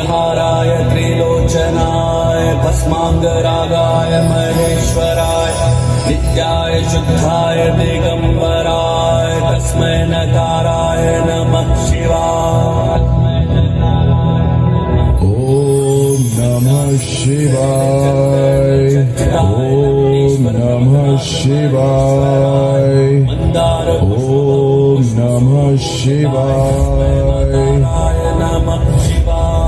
मयूरहाराय त्रिलोचनाय भस्मांगरागाय महेश्वराय नित्याय शुद्धाय दिगंबराय तस्मै नकाराय नमः शिवाय। ओम नमः शिवाय। ओम नमः शिवाय। ओम नमः शिवाय। नमः शिवाय।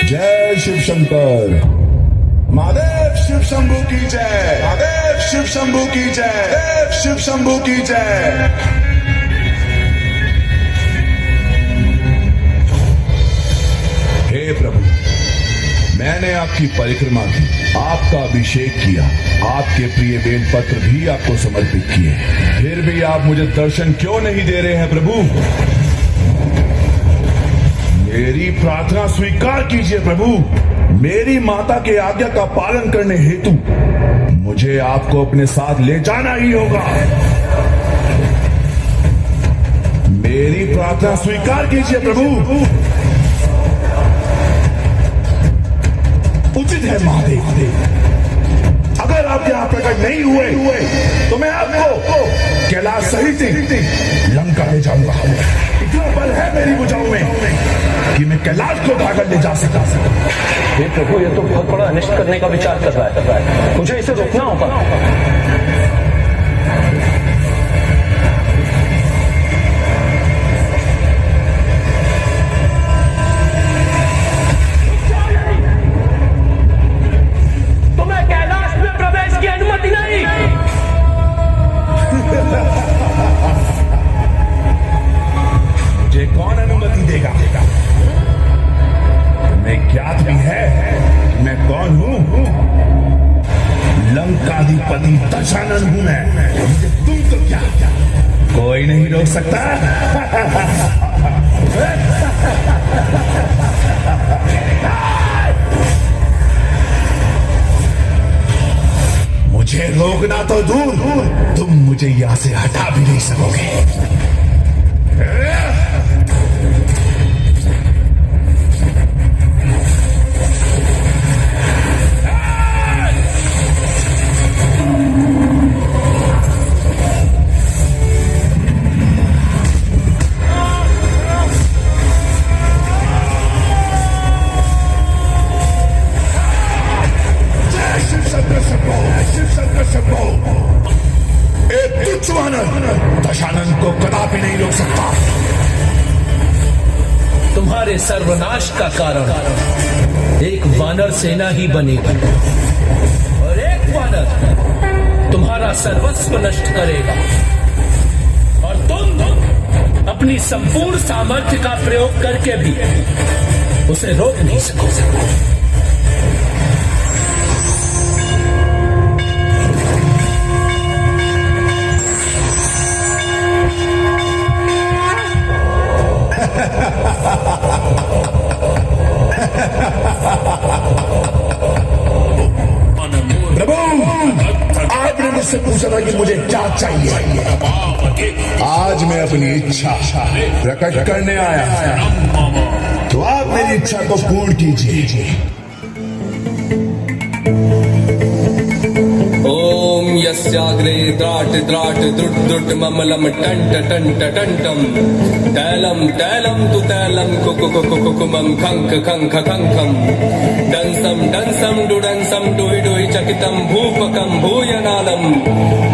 जय शिव शंकर। महादेव शिव शंभू की जय। महादेव शिव शंभू की जय। देव शिव शंभू की जय। हे प्रभु, मैंने आपकी परिक्रमा की, आपका अभिषेक किया, आपके प्रिय बेलपत्र भी आपको समर्पित किए, फिर भी आप मुझे दर्शन क्यों नहीं दे रहे हैं प्रभु? मेरी प्रार्थना स्वीकार कीजिए प्रभु। मेरी माता के आज्ञा का पालन करने हेतु मुझे आपको अपने साथ ले जाना ही होगा। मेरी प्रार्थना स्वीकार कीजिए प्रभु। उचित है महादेव, अगर आप यहां प्रकट नहीं हुए तो मैं आपको कैलाश सहित लंका ले जाऊंगा। इतना बल है मेरी भुजाओं में कि मैं कैलाश को उठाकर ले जा सकता। ये प्रभु, ये तो बहुत बड़ा अनिष्ट करने का विचार कर रहा है, मुझे इसे रोकना होगा। तुम्हें कैलाश में प्रवेश की अनुमति नहीं। मुझे कौन अनुमति देगा? मैं ज्ञात भी है कि मैं कौन हूं। लंकाधिपति दशानन हूं मैं। मुझे तुम तो क्या कोई नहीं रोक सकता। मुझे रोकना तो दूर, तुम मुझे यहां से हटा भी नहीं सकोगे। दशानन को कदापि नहीं रोक सकता। तुम्हारे सर्वनाश का कारण एक वानर सेना ही बनेगी और एक वानर तुम्हारा सर्वस्व नष्ट करेगा और तुम अपनी संपूर्ण सामर्थ्य का प्रयोग करके भी उसे रोक नहीं सकोगे। प्रभु, आपने मुझसे पूछा था कि मुझे क्या चाहिए। आज मैं अपनी इच्छा प्रकट करने आया, तो आप मेरी इच्छा को पूर्ण कीजिए। ओम यस्याग्रे द्राट द्राट द्रुट द्रुट ममलम टंट टंट टंटम तैलम तैलम तु तैलम कुकुकुकुकुमम खंक खंक खंखम डंसम डंसम डुडंसम डुहि डुहि चकितम भूपकम भूयनालम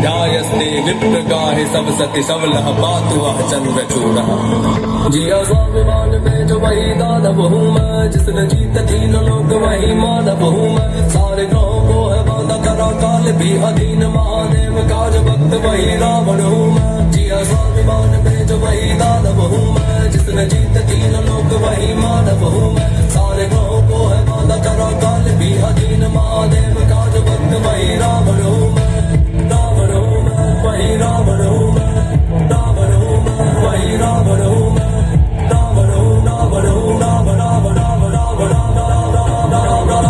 ध्यायस्ते विप्रगाहि सब सति सवलह पातु वह चंद्रचूड़ः। जिया स्वाभिमान में जो वही दानव हूँ मैं, जिसने जीत तीन लोक वही मानव हूँ मैं। सारे ग्रहों को है बांधा करा काल भी अधीन, महादेव काज भक्त वही रावण हूँ मैं। जिया स्वाभिमान में जो वही दानव हूँ मैं, जिसने जीत तीन लोक वही मानव हूँ मैं। सारे ग्रहों को है बांधा करा काल भी अधीन, महादेव काज भक्त वही रावण हूँ मैं। रावण हूँ मैं, वही रावण हूँ मैं। रावण हूँ मैं, वही रावण हूँ मैं। रावण हूँ, रावण हूँ, रावण रावण रावण रावण रावण रावण रावण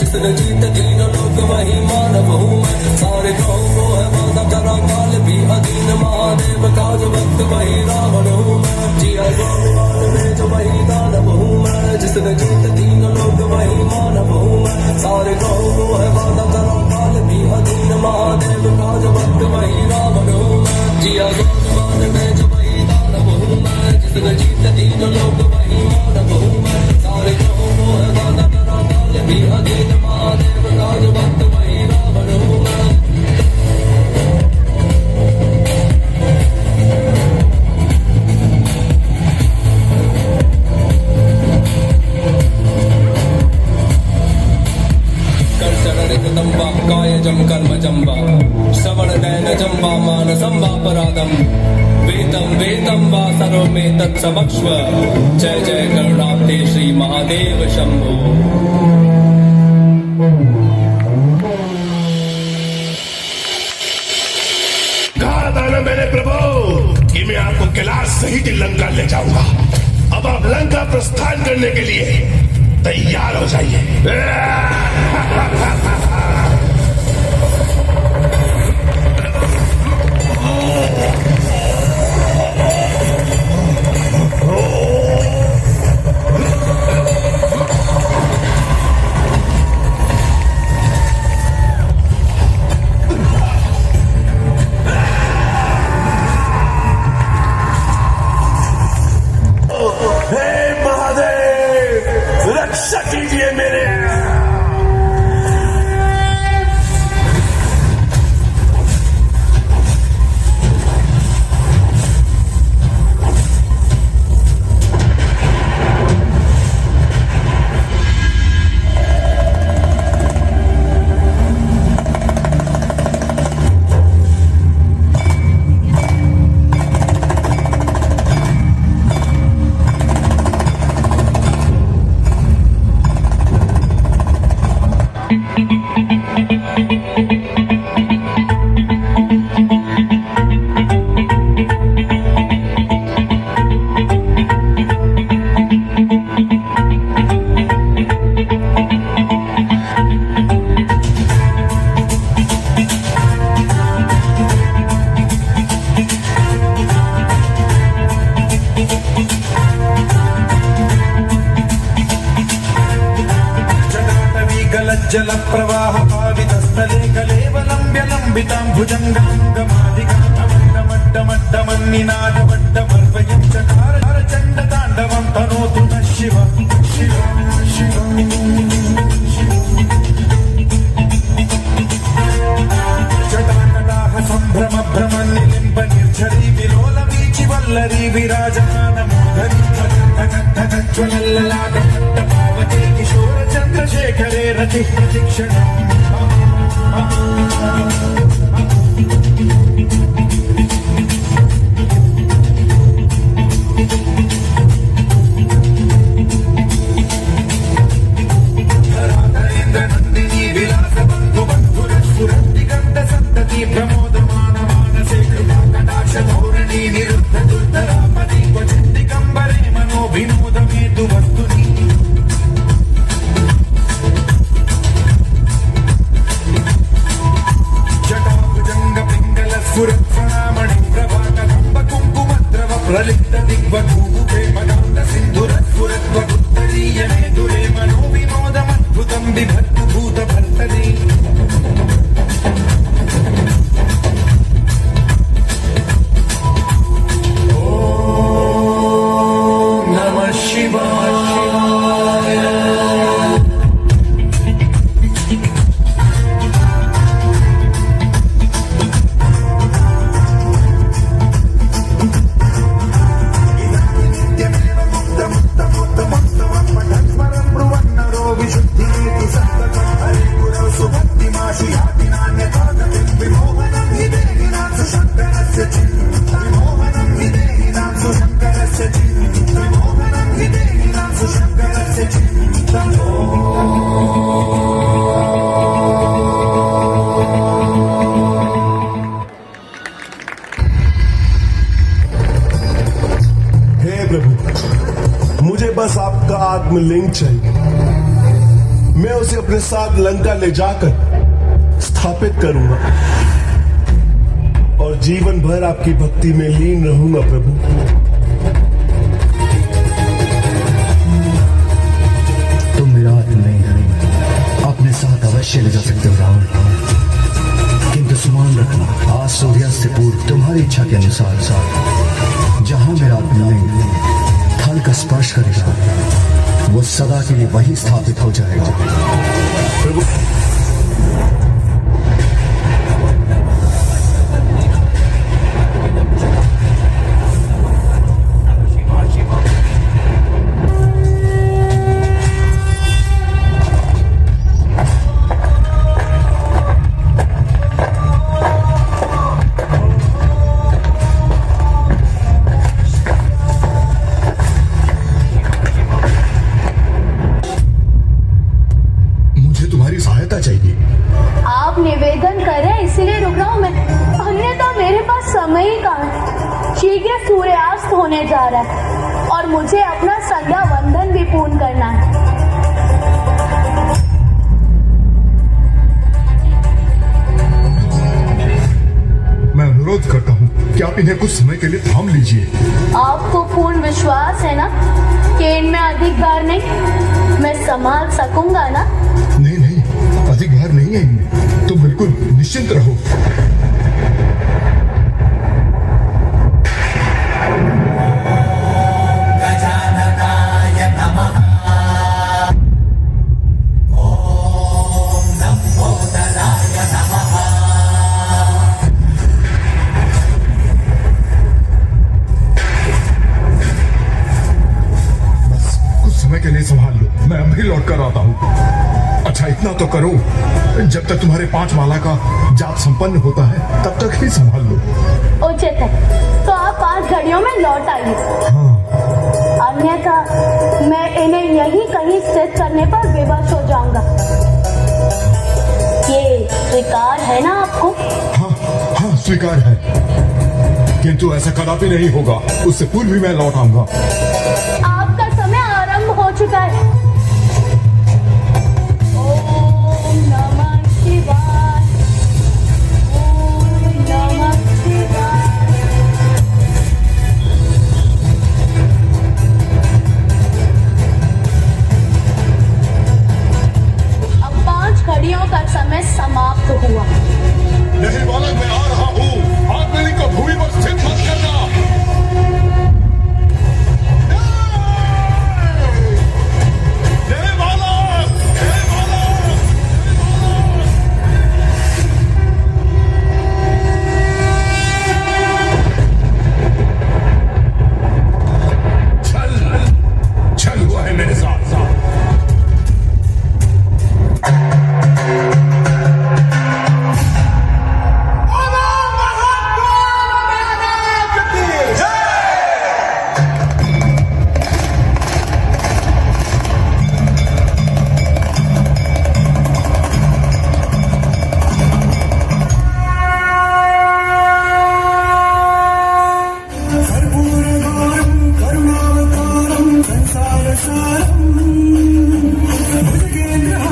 जिसने जीत तीनों लोग वही मानव हूँ मैं। सारे ग्रहों को है बांधा करा काल भी अधीन, महादेव का जो भक्त वही रावण हूँ मैं। जिया गोविंद में जो वही दानव हूँ मैं, जिसने जीत तीनों लोग वही मानव हूँ मैं। सारे ग्रहों को है बांधा करा काल भी अधीन, महादेव का जो भक्त वही रावण हूँ मैं। जिया गोविंद में जो वही दानव हूँ मैं, जिसने जीत तीनों लोग वही मानव हूँ मैं। सारे ग्रहों को है बांधा करा काल भी अधीन, महादेव का जो भक्त वही रावण हूँ मैं। कायजम कर्म जम्बा श्रवण नयन जम्बा मानसं वापराधम वेदम वेदम वा सर्व में तत्सवक्ष्व। जय जय करुणाब्धे श्री महादेव शंभो। कहा था ना मैंने प्रभु कि मैं आपको कैलाश सहित लंका ले जाऊंगा। अब आप लंका प्रस्थान करने के लिए तैयार हो जाइए। रक्षा कीजिए मेरे। जल प्रवाह पावितस्थले कलेवलम्ब्य लम्बितां भुजङ्गमड्डमड्डमड्डमन्निनादवड्डमर्वयं चकार चण्डताण्डवं तनोतु नः शिव शिव शिव। जटाकटाह सम्भ्रम भ्रमन्निलिम्ब निर्झरी विलोल वीचि वल्लरी विराजमानमोदरी ज्वलल्ललाट पावते किशोर चन्द्रशेखरे रति प्रतिक्षणम्। धराधरेन्द्र नन्दिनी विलास बन्धु बन्धुरस्फुरन्दिगन्ध सन्तति प्रमोदमान मानसे कृपा कटाक्ष धोरणी निरुद्ध दुर्धरापदि क्वचिद्दिगम्बरे मनो विनोदमेतु वस्तुनि। प्रलिप्त दिग्वधूभे मदान्त सिन्धुरस्फुरद्वगुत्तरीय मेधुरे मनो विनोदमद्भुतं बिभर्तु भूतभर्तरि। ॐ नमः शिवाय। मुझे बस आपका आत्मलिंग चाहिए। मैं उसे अपने साथ लंका ले जाकर स्थापित करूंगा और जीवन भर आपकी भक्ति में लीन रहूंगा प्रभु। तुम विराट नहीं अपने साथ अवश्य ले जा सकते हो राहुल, किंतु सुमान रखना आज सूर्यास्त से पूर्व तुम्हारी इच्छा के अनुसार जहां मेरा लिंग थल का स्पर्श करेगा वो सदा के लिए वही स्थापित हो जाएगा। प्रभु चाहिए। आप निवेदन कर रहे हैं इसीलिए रुक रहा हूँ मैं, अन्यथा मेरे पास समय ही कहाँ है। शीघ्र सूर्यास्त होने जा रहा है और मुझे अपना संध्या वंदन भी पूर्ण करना है। मैं अनुरोध करता हूँ कि आप इन्हें कुछ समय के लिए थाम लीजिए। आपको पूर्ण विश्वास है ना कि इनमें अधिक भार नहीं, मैं संभाल सकूंगा ना? नहीं नहीं, अधिक भार नहीं है इनमें, तो बिल्कुल निश्चिंत रहो। बस कुछ समय के लिए संभाल लो, मैं अभी लौट कर आता हूँ। अच्छा इतना तो करो, जब तक तुम्हारे 5 माला का जाप संपन्न होता है तब तक ही संभाल लो। उचित है, तो आप 5 घड़ियों में लौट आइए। हाँ। अन्यथा मैं इन्हें यहीं कहीं स्थित करने पर विवश हो जाऊंगा। ये स्वीकार है ना आपको? हाँ हाँ स्वीकार है, किंतु ऐसा कदापि नहीं होगा, उससे पूर्व भी मैं लौट आऊंगा। आपका समय आरंभ हो चुका है। समय समाप्त हुआ। नहीं बालक, मैं आ रहा हूँ, आग्नेय को भूमि पर स्थित मत करना। चल हुआ है मेरे साथ। करुणावतारं संसारसारं भुजगेन्द्र